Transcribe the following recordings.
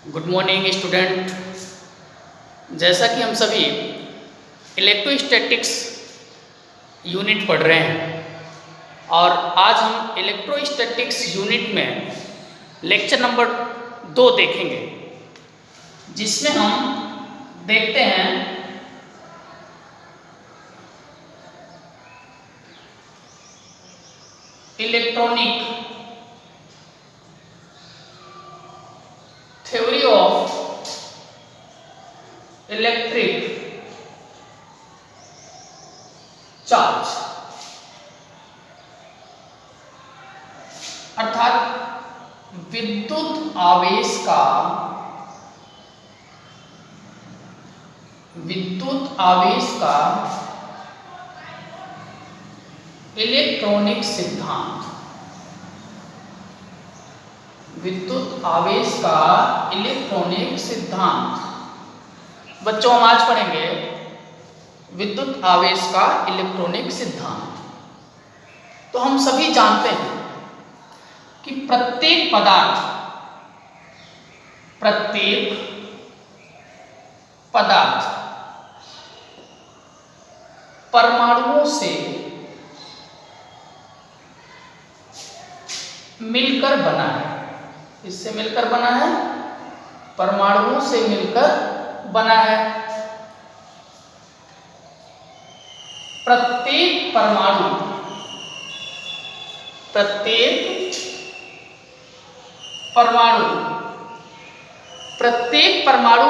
Good morning student. जैसा कि हम सभी इलेक्ट्रोस्टैटिक्स यूनिट पढ़ रहे हैं और आज हम इलेक्ट्रोस्टैटिक्स यूनिट में लेक्चर नंबर 2 देखेंगे, जिसमें हम देखते हैं electronic theory of electric charge, अर्थात विद्युत आवेश का इलेक्ट्रॉनिक सिद्धांत। विद्युत आवेश का इलेक्ट्रॉनिक सिद्धांत बच्चों हम आज पढ़ेंगे विद्युत आवेश का इलेक्ट्रॉनिक सिद्धांत। तो हम सभी जानते हैं कि प्रत्येक पदार्थ परमाणुओं से मिलकर बना है। इससे मिलकर बना है, परमाणुओं से मिलकर बना है। प्रत्येक परमाणु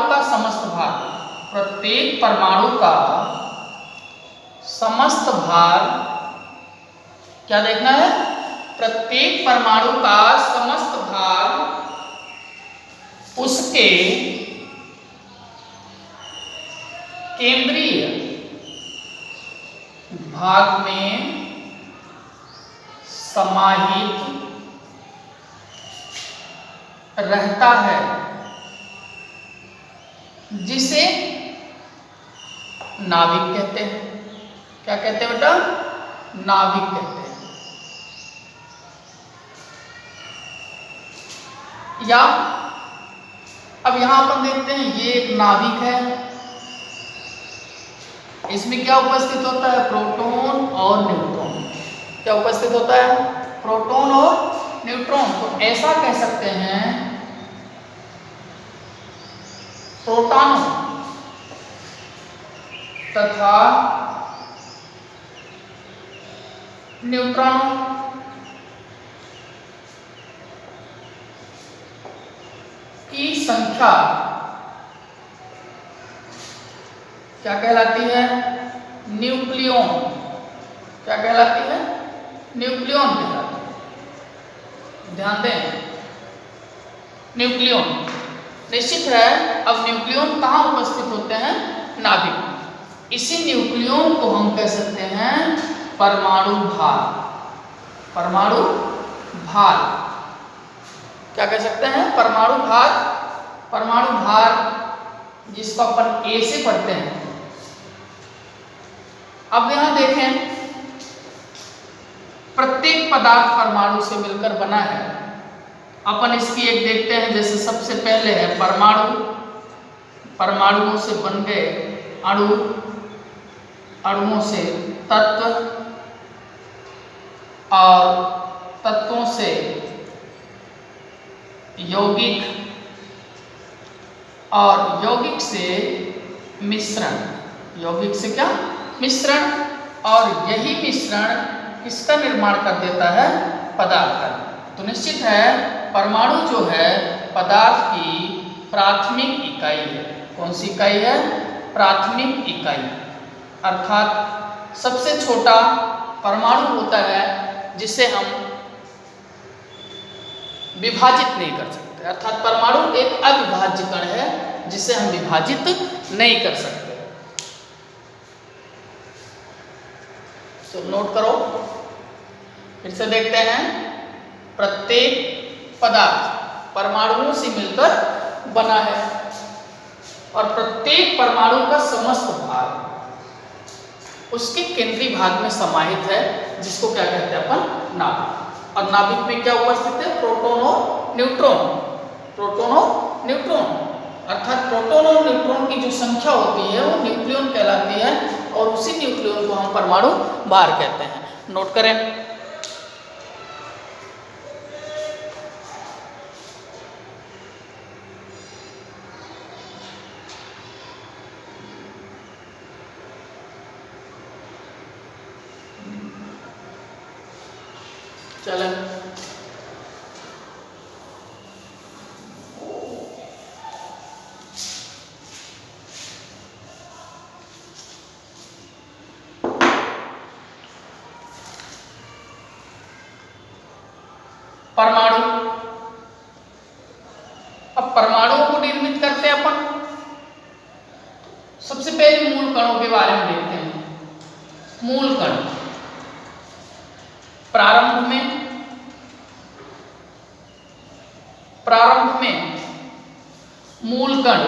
का समस्त भार, प्रत्येक परमाणु का समस्त भार क्या देखना है? प्रत्येक परमाणु का समस्त भार उसके केंद्रीय भाग में समाहित रहता है, जिसे नाभिक कहते हैं। क्या कहते हैं बेटा? नाभिक कहते हैं। या अब यहां अपन देखते हैं, ये एक नाभिक है। इसमें क्या उपस्थित होता है? प्रोटॉन और न्यूट्रॉन। क्या उपस्थित होता है? प्रोटॉन और न्यूट्रॉन। तो ऐसा कह सकते हैं, प्रोटॉन तथा न्यूट्रॉन की संख्या क्या कहलाती है? न्यूक्लियॉन। क्या कहलाती है? न्यूक्लियॉन कहलाती है। ध्यान दें, न्यूक्लियॉन निश्चित है। अब न्यूक्लियॉन कहाँ उपस्थित होते हैं? नाभिक। इसी न्यूक्लियॉन को हम कह सकते हैं परमाणु भार। परमाणु भार क्या कह सकते हैं? परमाणु भार। परमाणु भार जिसको अपन ए से पढ़ते हैं। अब यहां देखें, प्रत्येक पदार्थ परमाणु से मिलकर बना है। अपन इसकी एक देखते हैं। जैसे सबसे पहले है परमाणु। परमाणुओं से बन गए अणु, अणुओं से तत्व और तत्वों से यौगिक और यौगिक से मिश्रण। यौगिक से क्या? मिश्रण। और यही मिश्रण किसका निर्माण कर देता है? पदार्थ का। तो निश्चित है परमाणु जो है पदार्थ की प्राथमिक इकाई है। कौन सी इकाई है? प्राथमिक इकाई। अर्थात सबसे छोटा परमाणु होता है जिसे हम विभाजित नहीं कर सकते। अर्थात परमाणु एक अविभाज्य कण है जिसे हम विभाजित नहीं कर सकते। तो नोट करो, फिर से देखते हैं। प्रत्येक पदार्थ परमाणुओं से मिलकर बना है और प्रत्येक परमाणु का समस्त भाग उसके केंद्रीय भाग में समाहित है, जिसको क्या कहते हैं अपन? नाभिक। और नाभिक में क्या उपस्थित है? प्रोटॉन और न्यूट्रॉन। प्रोटॉन और न्यूट्रॉन, अर्थात प्रोटॉन और न्यूट्रॉन की जो संख्या होती है वो न्यूक्लियन कहलाती है और उसी न्यूक्लियन को हम परमाणु भार कहते हैं। नोट करें। चलें, परमाणु। अब परमाणुओं को निर्मित करते हैं अपन। सबसे पहले मूल कणों के बारे में देखते हैं। मूल कण प्रारंभ में मूल कण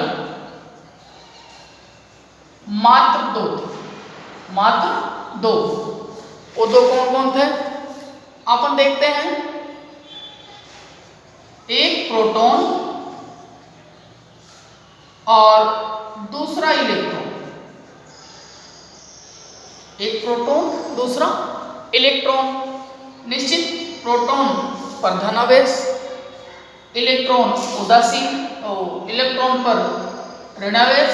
मात्र दो। वो दो कौन कौन थे अपन देखते हैं। एक प्रोटॉन और दूसरा इलेक्ट्रॉन। एक प्रोटॉन दूसरा इलेक्ट्रॉन। निश्चित प्रोटॉन पर धनावेश, इलेक्ट्रॉन उदासीन और इलेक्ट्रॉन पर ऋणावेश,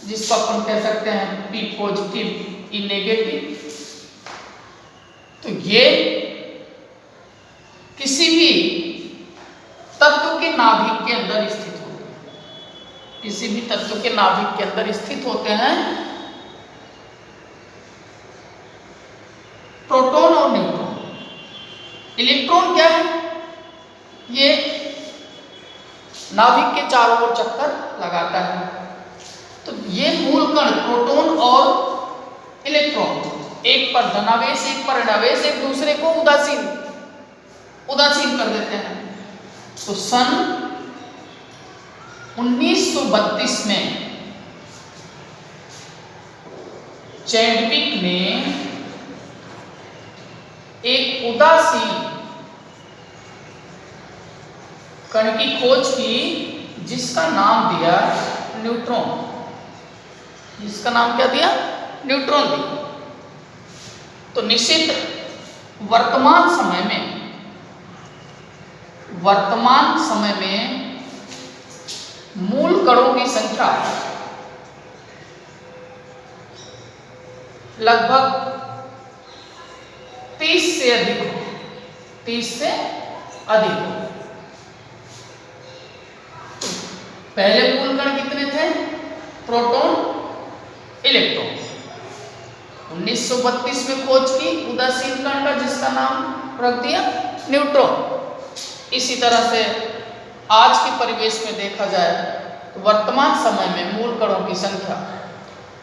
जिसको अपन कह सकते हैं P पॉजिटिव E नेगेटिव। तो ये किसी भी तत्व के नाभिक के अंदर स्थित होते हैं। किसी भी तत्व के नाभिक के अंदर स्थित होते हैं प्रोटॉन और न्यूट्रॉन। इलेक्ट्रॉन क्या है? ये नाभिक के चारों ओर चक्कर लगाता है। तो ये मूल कण प्रोटॉन और इलेक्ट्रॉन, एक पर धनावेश एक पर ऋणावेश, एक दूसरे को उदासीन कर देते हैं। तो सन 1932 में चैडविक ने एक उदासीन कण की खोज की, जिसका नाम दिया न्यूट्रॉन। जिसका नाम क्या दिया? न्यूट्रॉन दिया। तो निश्चित वर्तमान समय में मूल कणों की संख्या लगभग 30 से अधिक हो। पहले मूल कण कितने थे? Proton, electron. 1932 में खोज की उदासीन कण का, जिसका नाम रख दिया न्यूट्रॉन। इसी तरह से आज के परिवेश में देखा जाए तो वर्तमान समय में मूल कणों की संख्या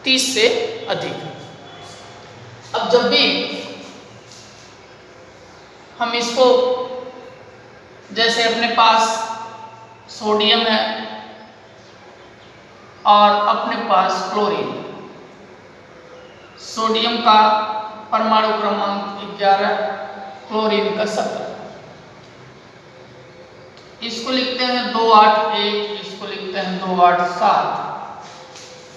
30 से अधिक है। अब जब भी हम इसको, जैसे अपने पास सोडियम है और अपने पास क्लोरीन, सोडियम का परमाणु क्रमांक 11, क्लोरीन का 17। इसको लिखते हैं 281, इसको लिखते हैं 287।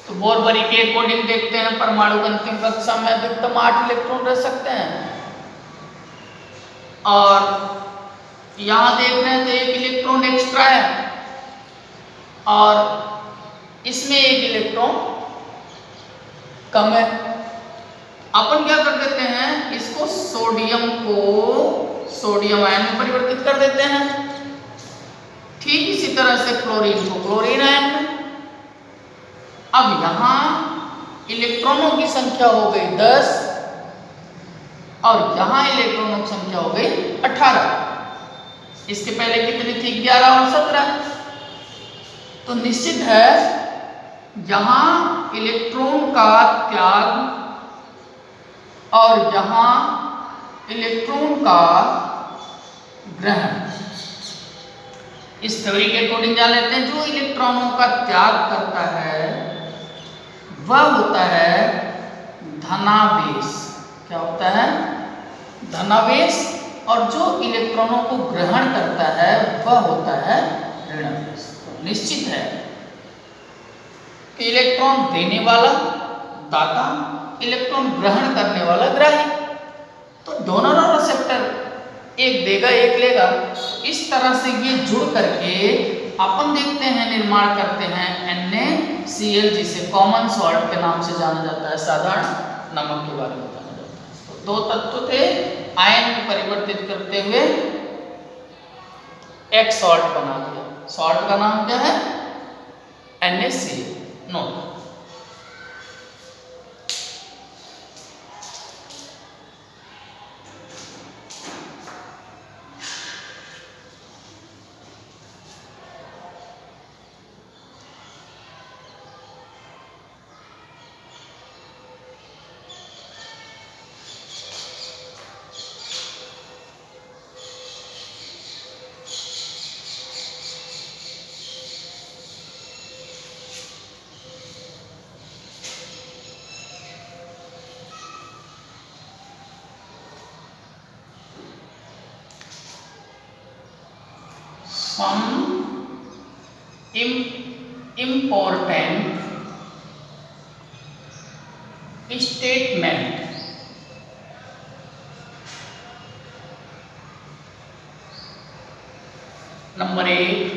तो बोरबरी के अकॉर्डिंग देखते हैं परमाणु की अंतिम कक्षा में अधिकतम 8 इलेक्ट्रॉन रह सकते हैं। और यहां देख रहे हैं तो एक इलेक्ट्रॉन एक्स्ट्रा है और इसमें एक इलेक्ट्रॉन कम है। अपन क्या कर देते हैं, इसको सोडियम को सोडियम आयन में परिवर्तित कर देते हैं। ठीक इसी तरह से क्लोरीन को क्लोरीन आयन में। अब यहां इलेक्ट्रॉनों की संख्या हो गई 10 और यहां इलेक्ट्रॉनों की संख्या हो गई 18। इसके पहले कितनी थी? 11 और 17। तो निश्चित है यहां इलेक्ट्रॉन का त्याग और यहां इलेक्ट्रॉन का ग्रहण। इस थ्योरी के अकॉर्डिंग जान लेते हैं, जो इलेक्ट्रॉनों का त्याग करता है वह होता है धनावेश। क्या होता है? धनावेश और जो इलेक्ट्रॉनों को ग्रहण करता है वह होता है ऋणावेश। निश्चित है कि इलेक्ट्रॉन देने वाला दाता, इलेक्ट्रॉन ग्रहण करने वाला ग्राही, तो डोनर और रिसेप्टर एक देगा एक लेगा। इस तरह से ये जुड़ करके अपन देखते हैं निर्माण करते हैं NaCl, जिसे कॉमन सॉल्ट के नाम से जाना जाता है, साधारण नमक के बारे में जाना जाता है। तो दो तत्व थे, आयन में परिवर्तित करते हुए एक सॉल्ट बना दिया। सॉल्ट का नाम क्या है? NaCl। Note some important statement number 1,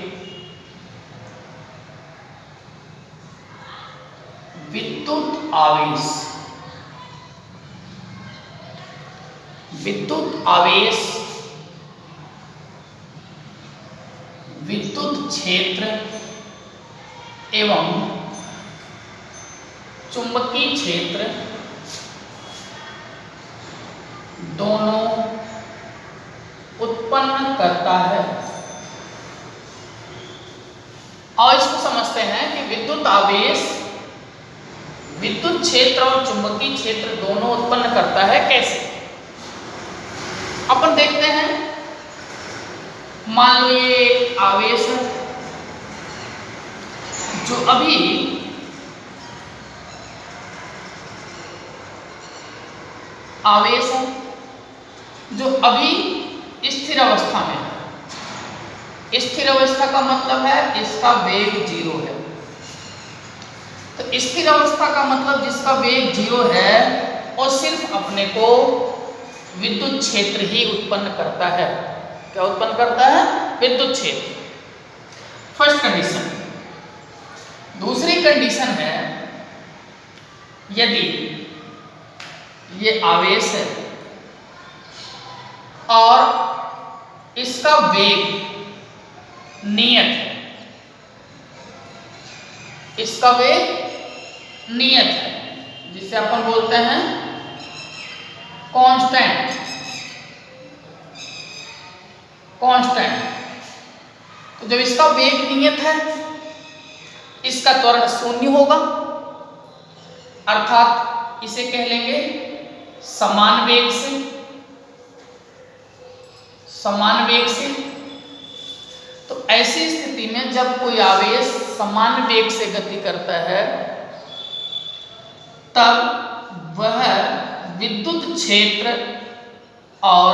विद्युत आवेश। विद्युत आवेश विद्युत क्षेत्र एवं चुंबकीय क्षेत्र दोनों उत्पन्न करता है। और इसको समझते हैं कि विद्युत आवेश विद्युत क्षेत्र और चुंबकीय क्षेत्र दोनों उत्पन्न करता है। कैसे? अपन देखते हैं, मान लो ये एक आवेश है जो अभी स्थिर अवस्था में है। स्थिर अवस्था का मतलब है इसका वेग 0 है। तो स्थिर अवस्था का मतलब जिसका वेग 0 है और सिर्फ अपने को विद्युत क्षेत्र ही उत्पन्न करता है। क्या उत्पन्न करता है? विद्युत क्षेत्र। First condition. दूसरी कंडीशन है, यदि ये आवेश है और इसका वेग नियत है, इसका वेग नियत है, जिसे अपन बोलते हैं कांस्टेंट। तो जब इसका वेग नियत है, इसका त्वरण 0 होगा, अर्थात इसे कह लेंगे समान वेग से। तो ऐसी स्थिति में जब कोई आवेश समान वेग से गति करता है तब वह विद्युत क्षेत्र और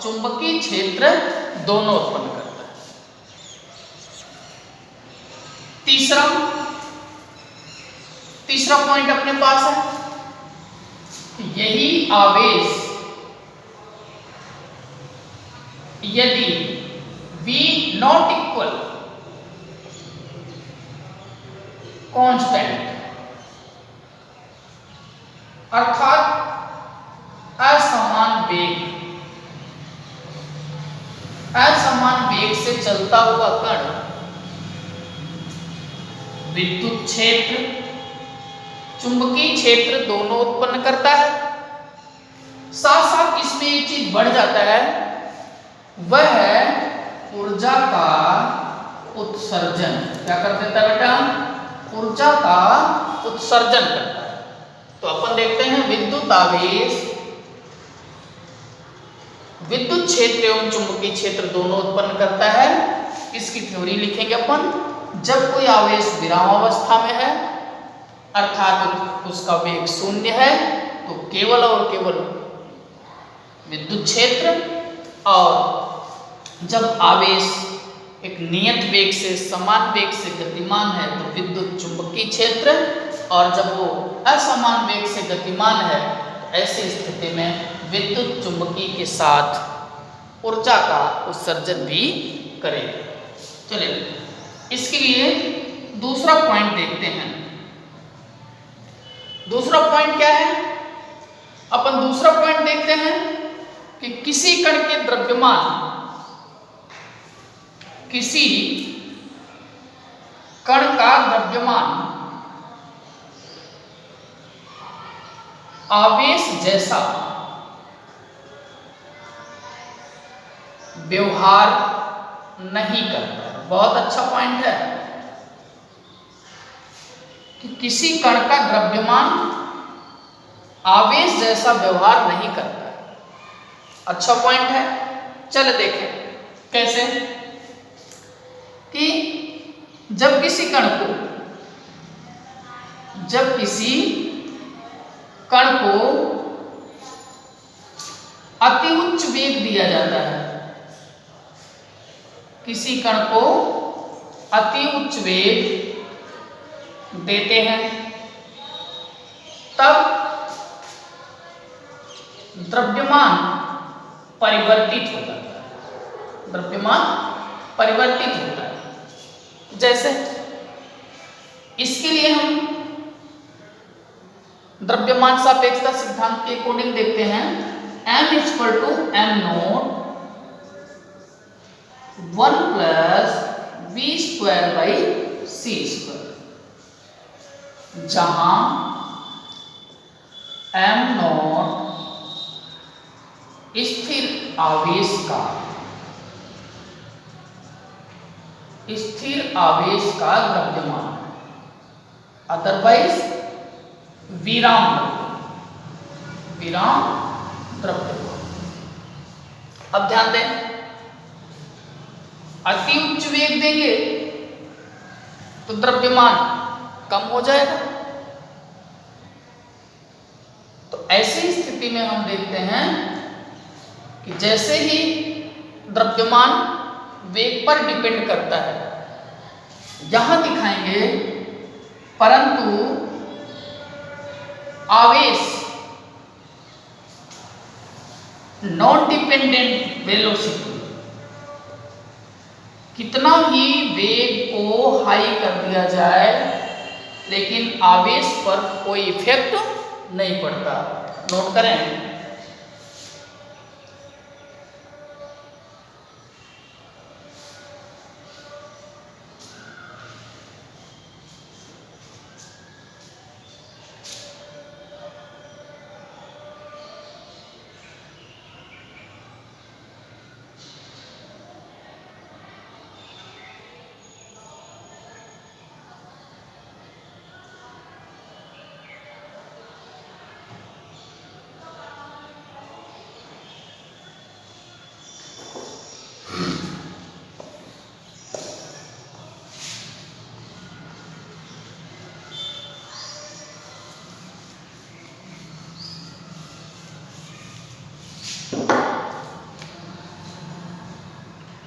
चुंबकीय क्षेत्र दोनों उत्पन्न करता है। तीसरा पॉइंट अपने पास है, यही आवेश यदि V नॉट इक्वल कांस्टेंट, अर्थात असमान वेग से चलता हुआ कण विद्युत क्षेत्र, चुंबकीय क्षेत्र दोनों उत्पन्न करता है। साथ साथ इसमें एक चीज बढ़ जाता है, वह है ऊर्जा का उत्सर्जन। क्या कर देता है बेटा? ऊर्जा का उत्सर्जन करता है। तो अपन देखते हैं विद्युत आवेश विद्युत क्षेत्र एवं चुंबकीय क्षेत्र दोनों उत्पन्न करता है। इसकी थ्योरी लिखेंगे अपन। जब कोई आवेश विराम अवस्था में है, अर्थात उसका वेग 0 है, तो केवल और केवल विद्युत क्षेत्र और जब आवेश एक नियत वेग से समान वेग से गतिमान है तो विद्युत चुंबकीय क्षेत्र, और जब वो असमान वेग से गतिमान है तो ऐसी स्थिति में विद्युत चुंबकीय के साथ ऊर्जा का उत्सर्जन भी करेगा। चलिए इसके लिए दूसरा पॉइंट देखते हैं। दूसरा पॉइंट क्या है? अपन दूसरा पॉइंट देखते हैं कि किसी कण के द्रव्यमान, किसी कण का द्रव्यमान आवेश जैसा व्यवहार नहीं करता है। बहुत अच्छा पॉइंट है कि किसी कण का द्रव्यमान आवेश जैसा व्यवहार नहीं करता है। अच्छा पॉइंट है। चलो देखें कैसे कि जब किसी कण को अति उच्च वेग दिया जाता है, किसी कण को अति उच्च वेग देते हैं, तब द्रव्यमान परिवर्तित हो जाता है। द्रव्यमान परिवर्तित होता है। जैसे इसके लिए हम द्रव्यमान सापेक्षता सिद्धांत के अकॉर्डिंग देखते हैं, m = m0 1 + v²/c², जहां m0 स्थिर आवेश का द्रव्यमान, अदरवाइज विराम द्रव्यमान। अब ध्यान दें, अति उच्च वेग देंगे तो द्रव्यमान कम हो जाएगा। तो ऐसी स्थिति में हम देखते हैं कि जैसे ही द्रव्यमान वेग पर डिपेंड करता है, यहां दिखाएंगे, परंतु आवेश नॉन डिपेंडेंट वेलोसिटी, कितना ही वेग को हाई कर दिया जाए लेकिन आवेश पर कोई इफेक्ट नहीं पड़ता। नोट करें।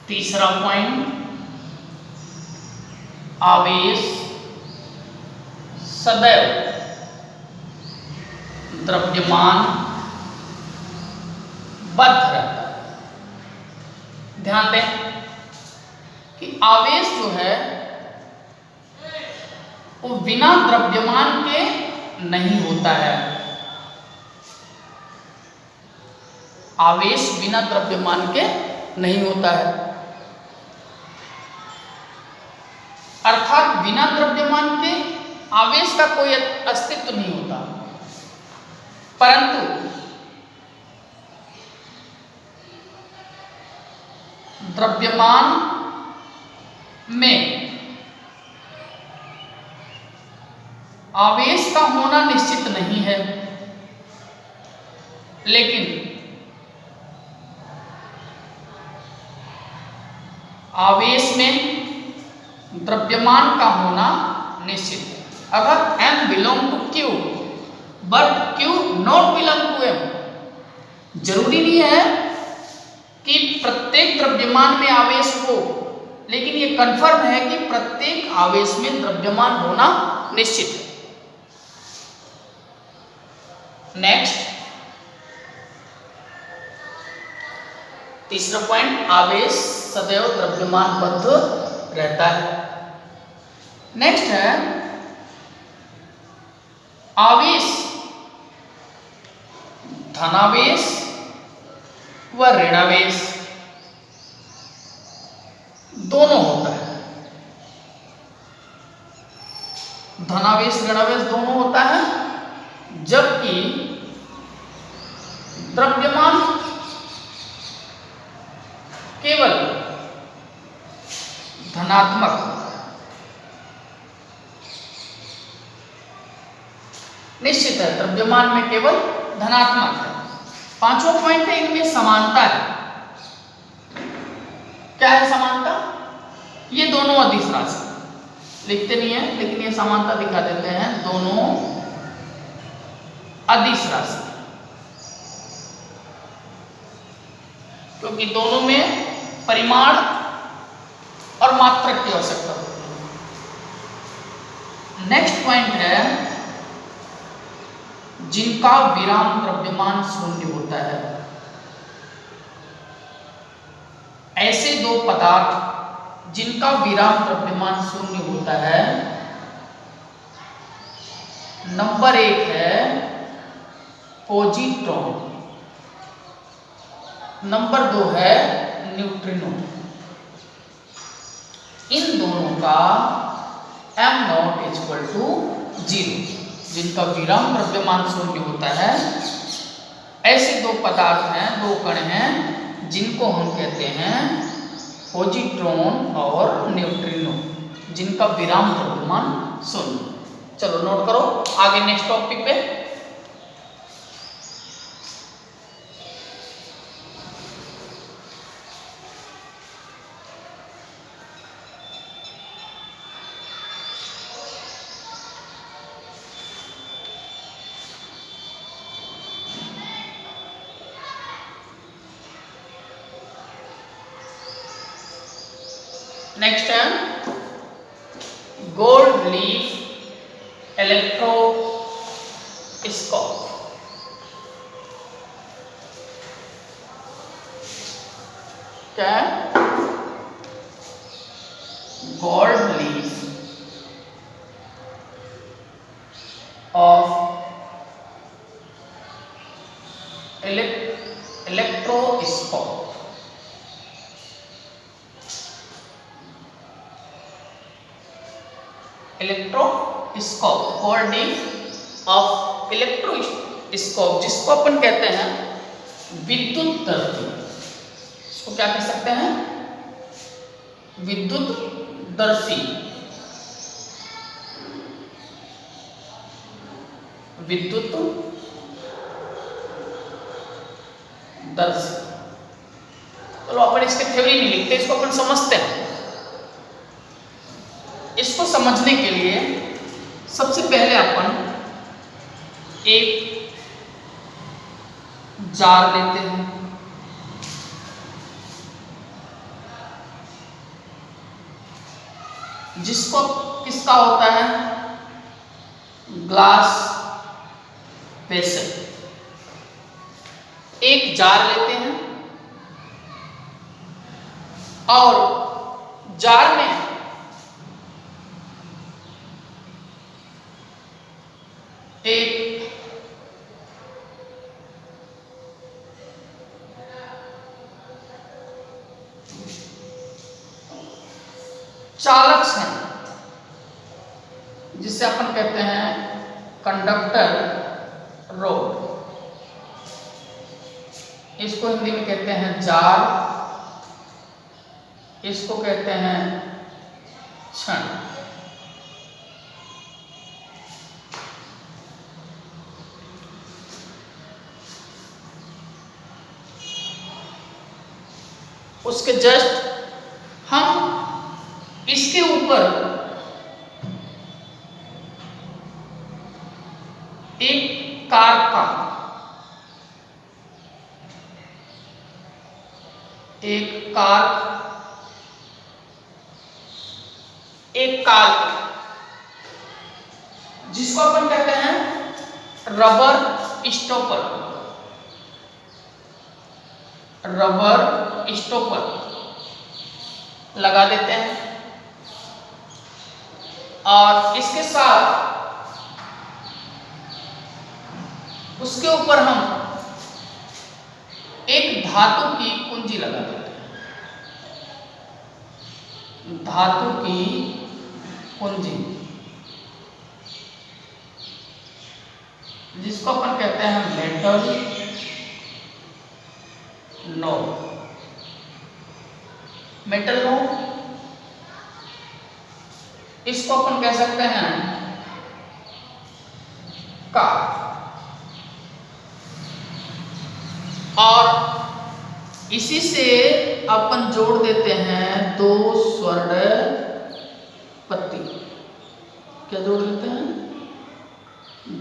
तीसरा पॉइंट, आवेश सदैव द्रव्यमान बद्ध रहता है। ध्यान दें कि आवेश जो है वो बिना द्रव्यमान के नहीं होता है। आवेश बिना द्रव्यमान के नहीं होता है, अर्थात बिना द्रव्यमान के आवेश का कोई अस्तित्व नहीं होता। परंतु द्रव्यमान में आवेश का होना निश्चित नहीं है, लेकिन आवेश में द्रव्यमान का होना निश्चित है। अगर m belong to q but q not belong to m, जरूरी नहीं है कि द्रव्यमान में आवेश हो, लेकिन ये कंफर्म है कि प्रत्येक आवेश में द्रव्यमान होना निश्चित है। नेक्स्ट, तीसरा पॉइंट, आवेश सदैव द्रव्यमान बद्ध रहता है। नेक्स्ट है आवेश धनावेश व ऋणावेश दोनों होता है। धनावेश ऋणावेश दोनों होता है, जबकि द्रव्यमान केवल धनात्मक निश्चित है, द्रव्यमान में केवल धनात्मक है। पांचवा पॉइंट है इनमें समानता है। क्या है समानता? ये दोनों अदिश राशि, लिखते नहीं है लेकिन ये समानता दिखा देते हैं, दोनों अदिश राशि, क्योंकि दोनों में परिमाण और मात्रक की आवश्यकता होती है। नेक्स्ट पॉइंट है जिनका विराम द्रव्यमान शून्य होता है। ऐसे दो पदार्थ जिनका विराम द्रव्यमान शून्य होता है, नंबर 1 है पॉजिट्रॉन, नंबर 2 है न्यूट्रिनो। इन दोनों का m0 = 0, जिनका विराम द्रव्यमान शून्य होता है। ऐसे दो पदार्थ हैं, दो कण हैं, जिनको हम कहते हैं पॉजिट्रॉन और न्यूट्रिनो, जिनका विराम द्रव्यमान शून्य। चलो नोट करो, आगे नेक्स्ट टॉपिक पे। नेक्स्ट है गोल्ड लीफ इलेक्ट्रोस्कोप। क्या है? Gold leaf of electroscope. Electroscope, gold leaf of electroscope, जिसको अपन कहते हैं विद्युत दर्शी। इसको क्या कह सकते हैं? विद्युत दर्शी, विद्युत दर्शी। चलो अपन इसके थ्योरी नहीं लिखते, इसको अपन समझते हैं। इसको समझने के लिए सबसे पहले अपन एक जार लेते हैं, जिसको किसका होता है? Glass vessel. एक जार लेते हैं और जार में एक चालक है, जिसे अपन कहते हैं कंडक्टर रोड। इसको हिंदी में कहते हैं जार, इसको कहते हैं छड़। उसके जस्ट हम इसके ऊपर एक कार का एक कार्क जिसको अपन कहते हैं रबर स्टॉपर लगा देते हैं और इसके साथ उसके ऊपर हम एक धातु की कुंजी लगा देते हैं, धातु की कुंजी जिसको अपन कहते हैं मेटल नोड, इसको अपन कह सकते हैं का। और इसी से अपन जोड़ देते हैं दो स्वर्ण पत्ती। क्या जोड़ देते हैं?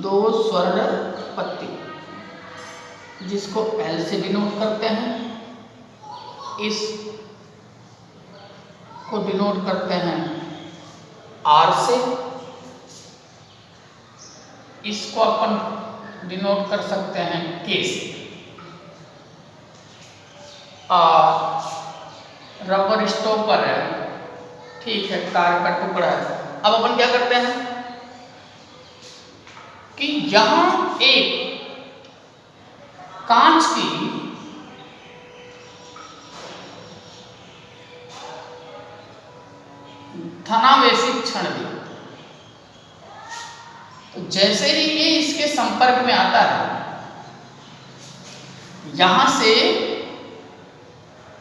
दो स्वर्ण पत्ती, जिसको L से डिनोट करते हैं, इस को डिनोट करते हैं R से, इसको अपन डिनोट कर सकते हैं K से। और रबर स्टॉपर है, ठीक है, कार का टुकड़ा है। अब अपन क्या करते हैं कि यहां एक कांच की धनावेशित छड़ दी, तो जैसे ही ये इसके संपर्क में आता है, यहां से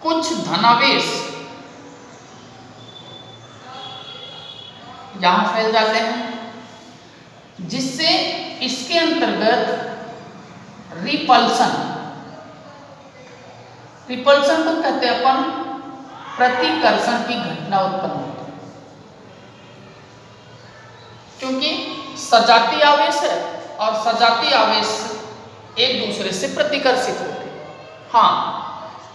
कुछ धनावेश यहां फैल जाते हैं, जिससे इसके अंतर्गत रिपल्सन को कहते हैं अपन प्रतिकर्षण की घटना उत्पन्न होती है, क्योंकि सजातीय आवेश है और सजातीय आवेश एक दूसरे से प्रतिकर्षित होते हैं। हाँ,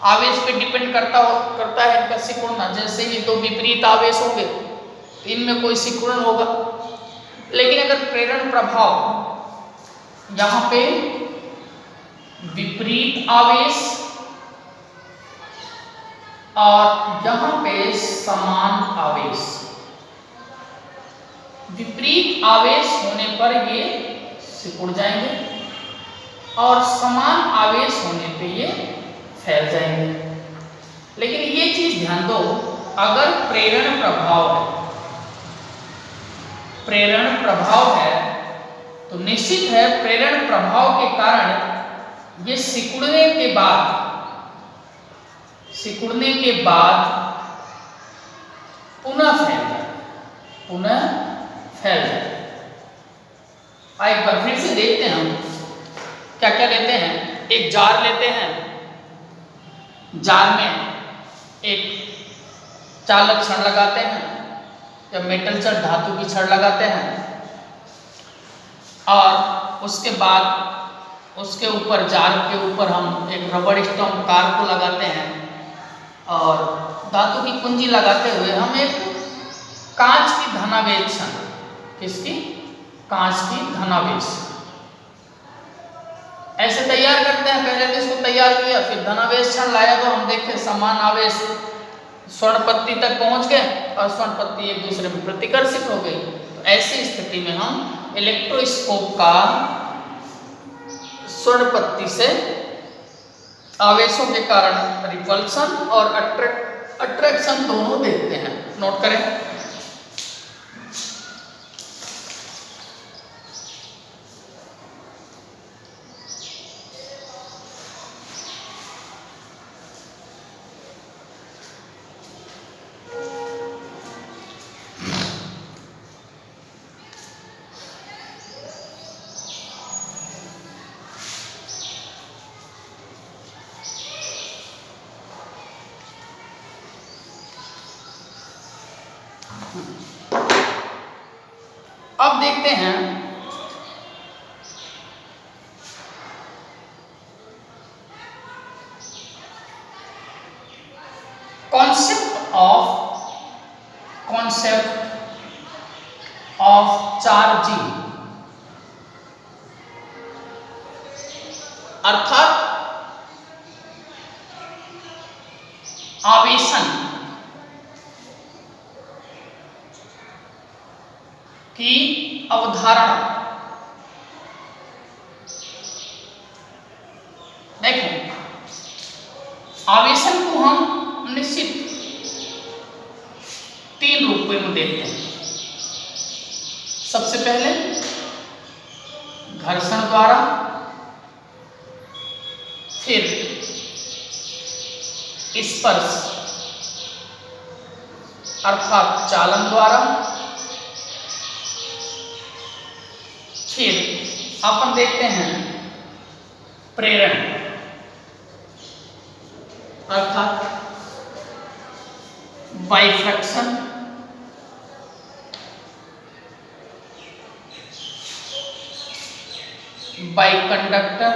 आवेश पे डिपेंड करता है इनका सिकुड़ना। जैसे ही दो विपरीत आवेश होंगे इनमें कोई सिकुड़न होगा, लेकिन अगर प्रेरण प्रभाव यहाँ पे विपरीत आवेश और यहाँ पे समान आवेश, विपरीत आवेश होने पर ये सिकुड़ जाएंगे और समान आवेश होने पे ये फैल जाएंगे। लेकिन ये चीज ध्यान दो, अगर प्रेरण प्रभाव है तो निश्चित है प्रेरण प्रभाव के कारण ये सिकुड़ने के बाद पुनः फैल जाए। एक बार फिर से देखते हैं हम क्या क्या लेते हैं। एक जार लेते हैं, जार में एक चालक छड़ लगाते हैं या मेटल छड़, धातु की छड़ लगाते हैं और उसके बाद उसके ऊपर, जार के ऊपर हम एक रबर स्टॉम्प कार को लगाते हैं और धातु की कुंजी लगाते हुए हम एक कांच की धनावेश, किसकी? कांच की धनावेश ऐसे तैयार करते हैं। पहले तो इसको तैयार किया, फिर धनावेश क्षण लाया तो हम देखे समान आवेश स्वर्ण पत्ती तक पहुंच गए और स्वर्ण पत्ती एक दूसरे में प्रतिकर्षित हो गई। तो ऐसी स्थिति में हम इलेक्ट्रोस्कोप का स्वर्ण पत्ती से आवेशों के कारण रिपल्सन और अट्रैक्शन दोनों देखते हैं। नोट करें। अब देखते हैं concept of charging, अर्थात आवेशन की अवधारणा। देखो, आवेशन को हम निश्चित 3 रूपों में देखते हैं। सबसे पहले घर्षण द्वारा, फिर स्पर्श अर्थात चालन द्वारा, फिर अपन देखते हैं प्रेरण अर्थात बाइफ्रैक्शन, बाइकंडक्टर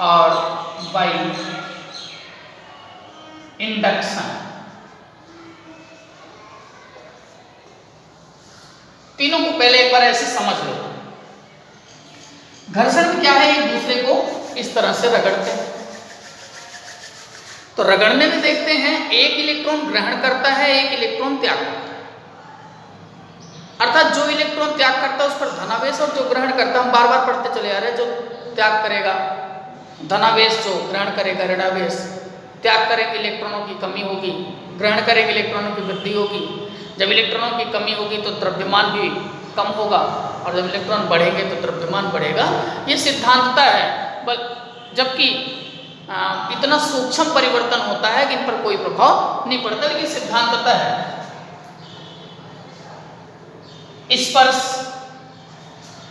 और बाई इंडक्शन। तीनों को पहले एक बार ऐसे समझ लो। घर्षण में क्या है, एक दूसरे को इस तरह से रगड़ते हैं। तो रगड़ने में देखते हैं एक इलेक्ट्रॉन ग्रहण करता है, एक इलेक्ट्रॉन त्याग करता है। अर्थात जो इलेक्ट्रॉन त्याग करता है उस पर धनावेश, और जो ग्रहण करता है, हम बार बार पढ़ते चले आ रहे हैं, जो त्याग करेगा धनावेश, जो ग्रहण करेगा ऋणावेश। त्याग करेंगे इलेक्ट्रॉनों की कमी होगी, ग्रहण करेंगे इलेक्ट्रॉनों की वृद्धि होगी। जब इलेक्ट्रॉनों की कमी होगी तो द्रव्यमान भी कम होगा, और जब इलेक्ट्रॉन बढ़ेंगे तो द्रव्यमान बढ़ेगा। ये सिद्धांतता है, जबकि इतना सूक्ष्म परिवर्तन होता है कि इन पर कोई प्रभाव नहीं पड़ता, लेकिन सिद्धांतता है। स्पर्श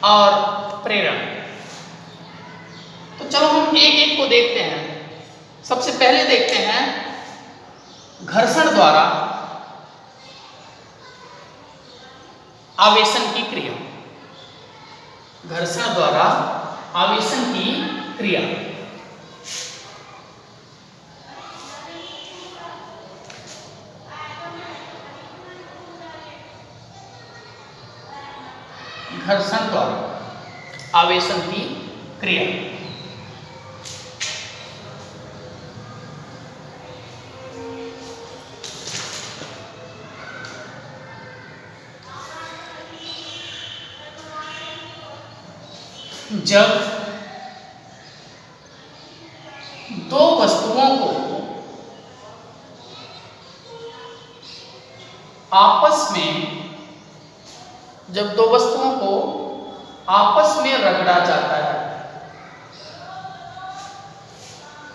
और प्रेरण, तो चलो हम एक एक को देखते हैं। सबसे पहले देखते हैं घर्षण द्वारा आवेशन की क्रिया। घर्षण द्वारा आवेशन की क्रिया। घर्षण द्वारा आवेशन की क्रिया। जब दो वस्तुओं को आपस में रगड़ा जाता है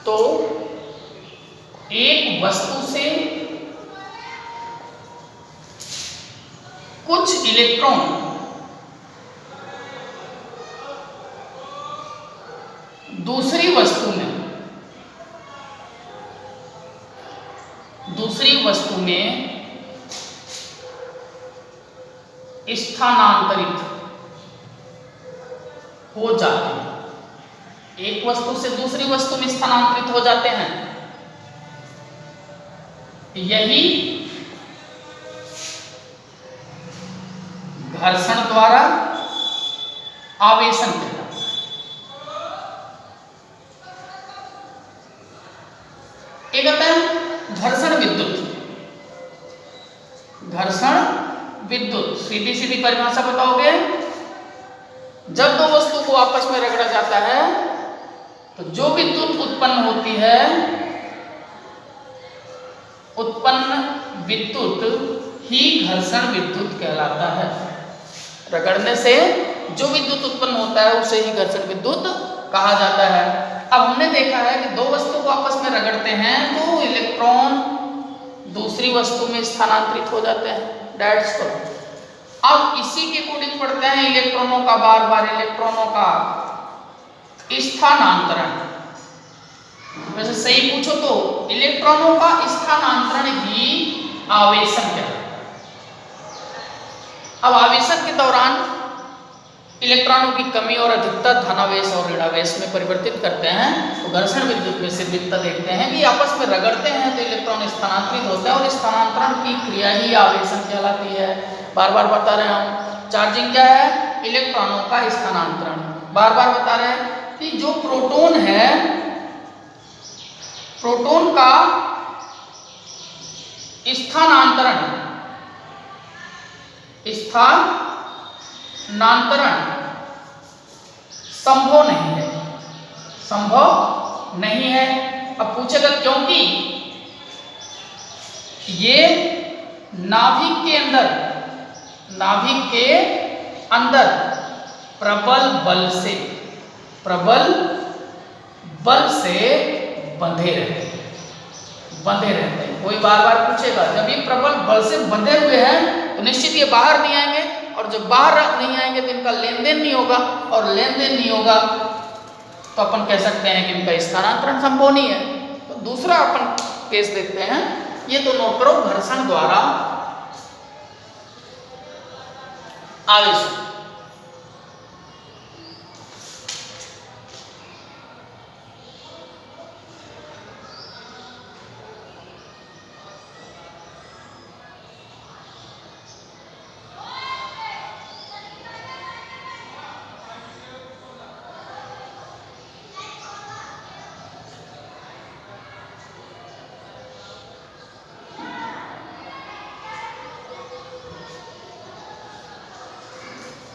तो एक वस्तु से कुछ इलेक्ट्रॉन दूसरी वस्तु में स्थानांतरित हो जाते हैं। एक वस्तु से दूसरी वस्तु में स्थानांतरित हो जाते हैं। यही घर्षण द्वारा आवेशन कहलाता है। एक आता है घर्षण विद्युत। घर्षण विद्युत सीधी सीधी परिभाषा बताओगे, जब दो वस्तु को आपस में रगड़ा जाता है तो जो विद्युत उत्पन्न होती है, उत्पन्न विद्युत ही घर्षण विद्युत कहलाता है। रगड़ने से जो विद्युत उत्पन्न होता है उसे ही घर्षण विद्युत कहा जाता है। अब हमने देखा है कि दो वस्तु को आपस में रगड़ते हैं तो इलेक्ट्रॉन दूसरी वस्तु में स्थानांतरित हो जाते हैं। That's all. अब इसी के अकॉर्डिंग पढ़ते हैं इलेक्ट्रॉनों का इलेक्ट्रॉनों का स्थानांतरण। वैसे सही पूछो तो इलेक्ट्रॉनों का स्थानांतरण ही आवेशन कहलाता है। अब आवेशन के दौरान इलेक्ट्रॉनों की कमी और अधिकता धनावेश और ऋणावेश में परिवर्तित करते हैं। तो घर्षण विद्युत में सिद्धिकता देखते हैं कि आपस में रगड़ते हैं तो इलेक्ट्रॉन स्थानांतरित होता है और स्थानांतरण की क्रिया ही आवेशन कहलाती है। बार बार बता रहे हैं हम, चार्जिंग क्या है? इलेक्ट्रॉनों का स्थानांतरण। बार बार बता रहे हैं कि जो प्रोटॉन है, प्रोटॉन का स्थानांतरण संभव नहीं है, संभव नहीं है। अब पूछेगा क्योंकि ये नाभिक के अंदर प्रबल बल से बंधे रहते हैं। कोई बार बार पूछेगा, जब ये प्रबल बल से बंधे हुए हैं तो निश्चित ये बाहर नहीं आएंगे, और जब बाहर नहीं आएंगे तो इनका लेन देन नहीं होगा, और लेन देन नहीं होगा तो अपन कह सकते हैं कि इनका स्थानांतरण संभव नहीं है। तो दूसरा अपन केस देखते हैं, ये तो नोट करो, घर्षण द्वारा आवेश।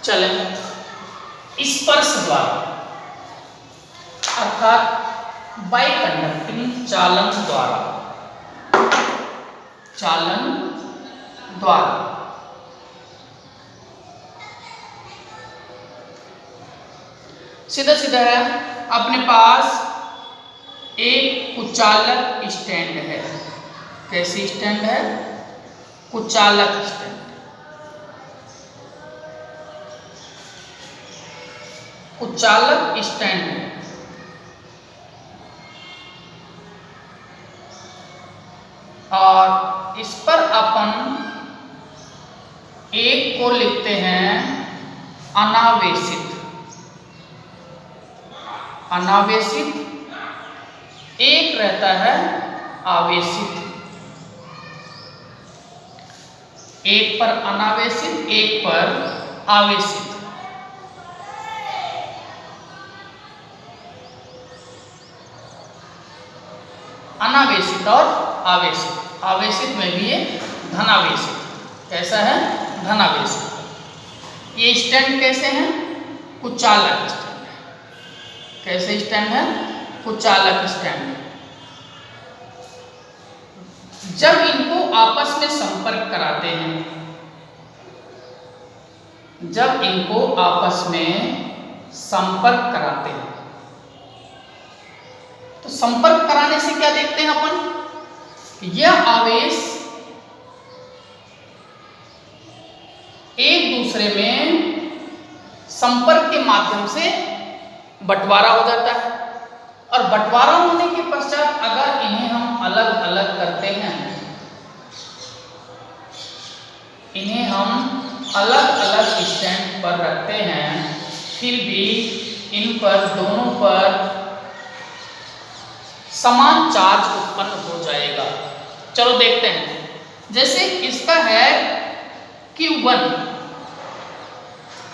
चले स्पर्श द्वारा अर्थात बाइकंडक्टिंग चालन द्वारा सीधा सीधा है, अपने पास एक कुचालक स्टैंड है। कैसी स्टैंड है? कुचालक स्टैंड। कुचालक स्टैंड है और इस पर अपन एक को लिखते हैं अनावेशित। एक रहता है आवेशित। एक पर अनावेशित, एक पर आवेशित। अनावेशित और आवेशित। आवेशित में भी ये धनावेशित। कैसा है? धनावेशित। ये स्टैंड कैसे हैं? कुचालक स्टैंड। कैसे स्टैंड है? कुचालक स्टैंड। जब इनको आपस में संपर्क कराते हैं, तो संपर्क कराने से क्या देखते हैं अपन? यह आवेश एक दूसरे में संपर्क के माध्यम से बंटवारा हो जाता है, और बंटवारा होने के पश्चात अगर इन्हें हम अलग अलग करते हैं, इन्हें हम अलग अलग स्टैंड पर रखते हैं, फिर भी इन पर दोनों पर समान चार्ज उत्पन्न हो जाएगा। चलो देखते हैं। जैसे इसका है Q1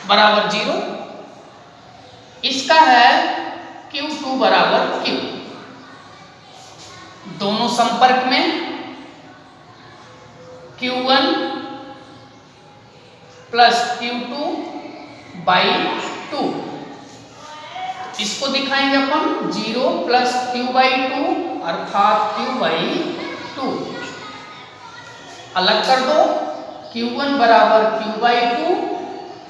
बराबर 0, इसका है Q2 बराबर Q। दोनों संपर्क में Q1 प्लस Q2 बाई 2। इसको दिखाएंगे अपन 0 प्लस Q बाई 2 अर्थात Q बाई 2। अलग कर दो, Q1 बराबर Q बाई 2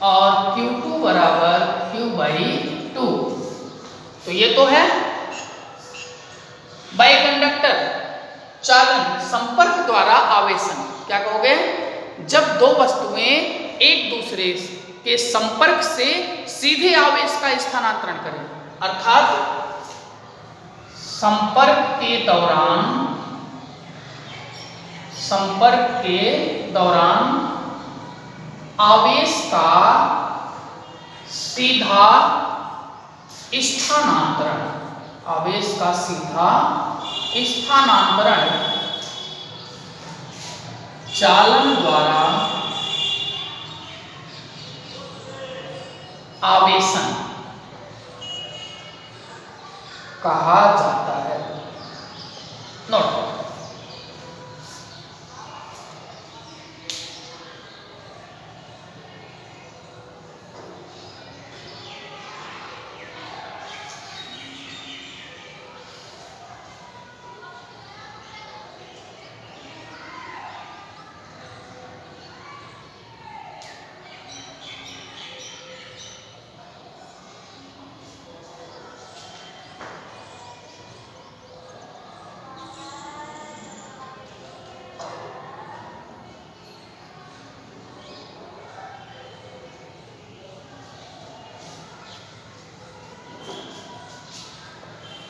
और Q2 बराबर Q बाई 2। तो ये तो है बाइकंडक्टर चालन, संपर्क द्वारा आवेशन। क्या कहोगे? जब दो वस्तुएं एक दूसरे के संपर्क से सीधे आवेश का स्थानांतरण करें, अर्थात संपर्क के दौरान आवेश का सीधा स्थानांतरण, आवेश का सीधा स्थानांतरण चालन द्वारा आवेशन कहा जाता है। नोट करो।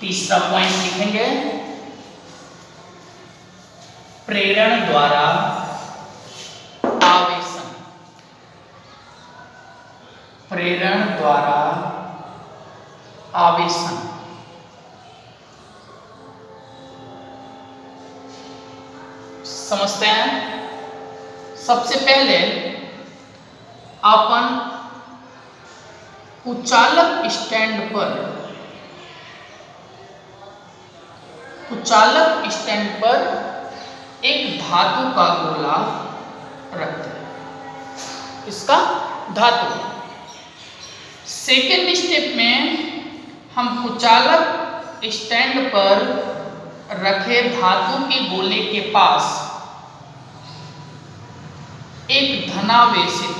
तीसरा पॉइंट लिखेंगे, प्रेरण द्वारा आवेशन, प्रेरण द्वारा आवेशन। समझते हैं। सबसे पहले अपन कुचालक स्टैंड पर, कुचालक स्टैंड पर एक धातु का गोला रखते हैं, इसका धातु। सेकेंड स्टेप में हम कुचालक स्टैंड पर रखे धातु के गोले के पास एक धनावेशित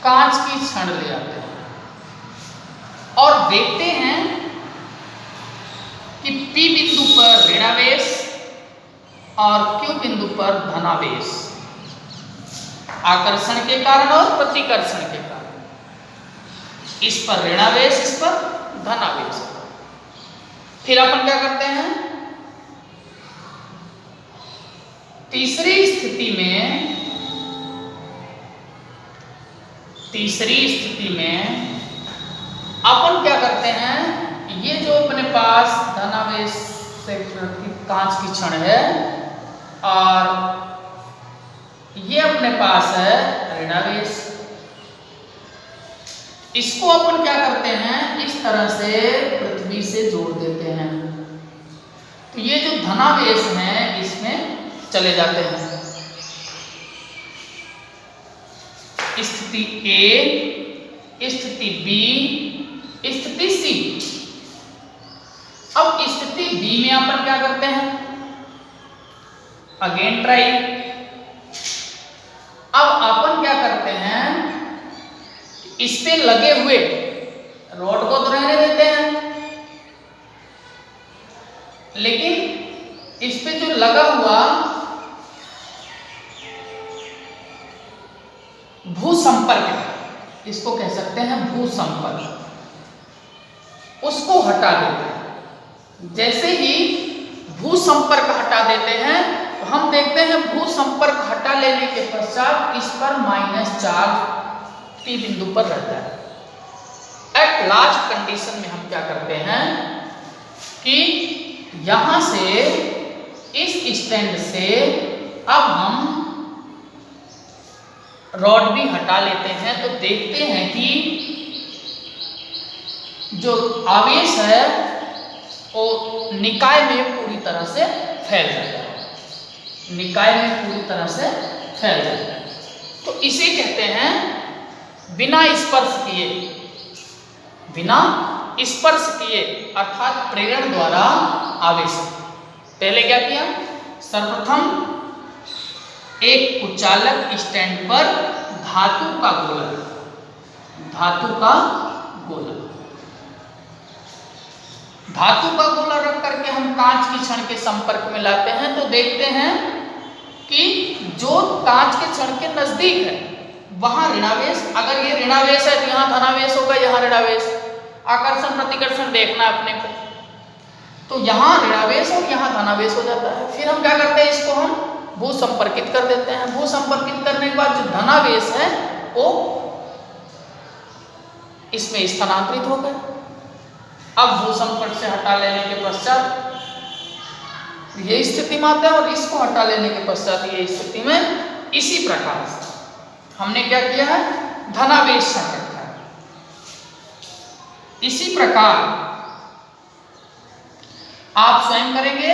कांच की छड़ ले आते हैं और देखते हैं कि P बिंदु पर ऋणावेश और Q बिंदु पर धनावेश, आकर्षण के कारण और प्रतिकर्षण के कारण, इस पर ऋणावेश, इस पर धनावेश। फिर अपन क्या करते हैं, तीसरी स्थिति में अपन क्या करते हैं, ये जो अपने पास धनावेश से कांच की छड़ है और ये अपने पास है ऋणावेश, इसको अपन क्या करते हैं, इस तरह से पृथ्वी से जोड़ देते हैं। तो ये जो धनावेश हैं इसमें चले जाते हैं। स्थिति ए, स्थिति बी, स्थिति सी। अब स्थिति बी में अपन क्या करते हैं, अगेन ट्राई। अब अपन क्या करते हैं, इस पे लगे हुए रॉड को तो रहने देते हैं, लेकिन इस पे जो लगा हुआ भूसंपर्क है, इसको कह सकते हैं भूसंपर्क, उसको हटा देते हैं। जैसे ही भूसंपर्क हटा देते हैं तो हम देखते हैं भूसंपर्क हटा लेने के पश्चात इस पर माइनस चार्ज P बिंदु पर रहता है। एट लास्ट कंडीशन में हम क्या करते हैं कि यहां से, इस स्टैंड से अब हम रॉड भी हटा लेते हैं, तो देखते हैं कि जो आवेश है वो निकाय में पूरी तरह से फैल जाता है, निकाय में पूरी तरह से फैल जाता है। तो इसे कहते हैं बिना स्पर्श किए, बिना स्पर्श किए अर्थात प्रेरण द्वारा आवेशन। पहले क्या किया, सर्वप्रथम एक कुचालक स्टैंड पर धातु का गोला, धातु का गोला, धातु का गोला रख करके हम कांच की छड़ के संपर्क में लाते हैं, तो देखते हैं कि जो कांच के छड़ के नजदीक है वहां ऋणावेश, अगर ये ऋणावेश है तो यहाँ धनावेश होगा, यहाँ ऋणावेश। आकर्षण प्रतिकर्षण देखना अपने को। तो यहाँ ऋणावेश और यहाँ धनावेश हो जाता है। फिर हम क्या करते हैं, इसको हम भू संपर्कित कर देते हैं। भू संपर्कित करने के बाद जो धनावेश है वो इसमें स्थानांतरित हो गए। अब भू संपर्क से हटा लेने के पश्चात ये स्थिति में आता है और इसको हटा लेने के पश्चात ये स्थिति में इसी प्रकार से हमने क्या किया है, धनावेश क्षण रखा है। इसी प्रकार आप स्वयं करेंगे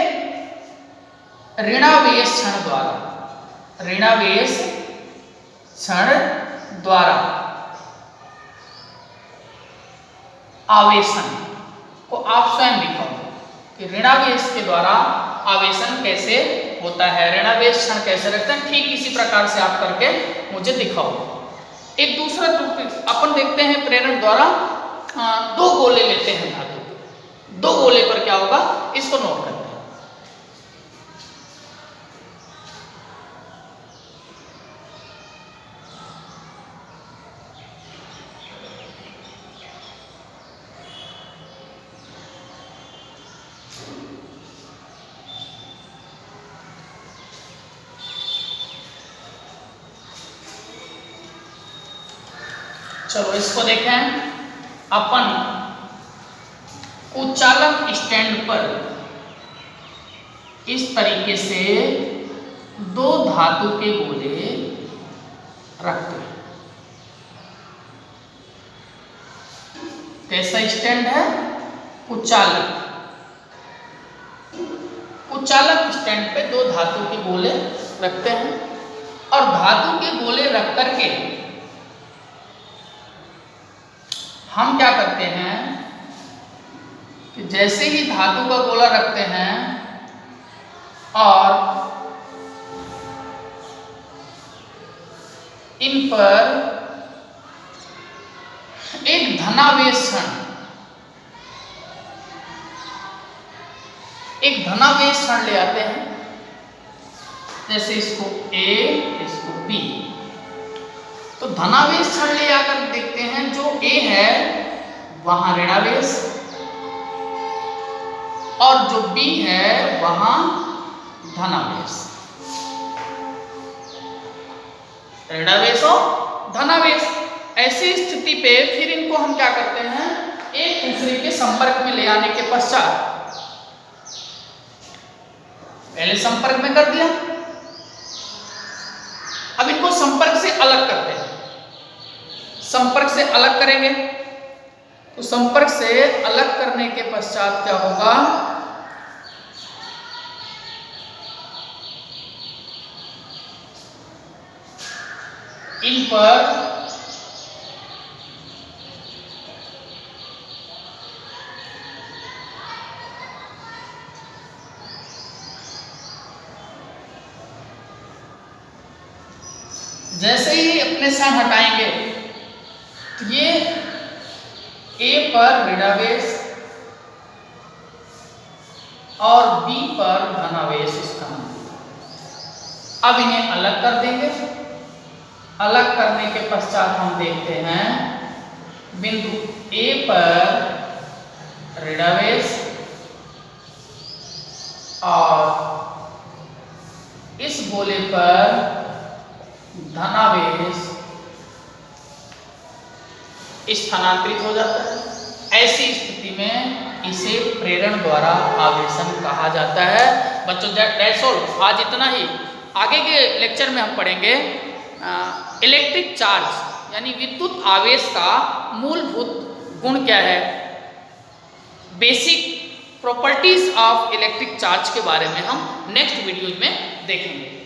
ऋणावेश क्षण द्वारा। ऋणावेश क्षण द्वारा आवेशन को आप स्वयं लिखोगे कि ऋणावेश के द्वारा आवेशन कैसे होता है, ऋणावेश क्षण कैसे रखते हैं। ठीक इसी प्रकार से आप करके मुझे दिखाओ। एक दूसरा अपन देखते हैं प्रेरण द्वारा दो गोले लेते हैं धातु के। दो गोले पर क्या होगा इसको नोट करते हैं। चलो इसको देखें। अपन कुचालक स्टैंड पर इस तरीके से दो धातु के गोले रखते हैं। कैसा स्टैंड है, कुचालक। कुचालक स्टैंड पे दो धातु के गोले रखते हैं और धातु के गोले रख करके हम क्या करते हैं कि जैसे ही धातु का गोला रखते हैं और इन पर एक धनावेश क्षण, एक धनावेश क्षण ले आते हैं। जैसे इसको A, इसको B। तो धनावेश क्षण ले आकर देखते हैं जो A है वहां ऋणावेश और जो B है वहां धनावेश। ऋणावेश और धनावेश। ऐसी स्थिति पे फिर इनको हम क्या करते हैं, एक दूसरे के संपर्क में ले आने के पश्चात पहले संपर्क में कर दिया, अब इनको संपर्क से अलग करते हैं। संपर्क से अलग करेंगे तो संपर्क से अलग करने के पश्चात क्या होगा, इन पर जैसे ही अपने क्षण हटाएंगे तो ये A पर ऋणावेश और B पर धनावेश स्थानांतरित। अब इन्हें अलग कर देंगे। अलग करने के पश्चात हम देखते हैं बिंदु A पर ऋणावेश और इस गोले पर धनावेश स्थानांतरित हो जाता है। ऐसी स्थिति में इसे प्रेरण द्वारा आवेशन कहा जाता है। बच्चों दैट्स ऑल, आज इतना ही। आगे के लेक्चर में हम पढ़ेंगे इलेक्ट्रिक चार्ज यानी विद्युत आवेश का मूलभूत गुण क्या है, basic properties of electric charge के बारे में हम नेक्स्ट वीडियो में देखेंगे।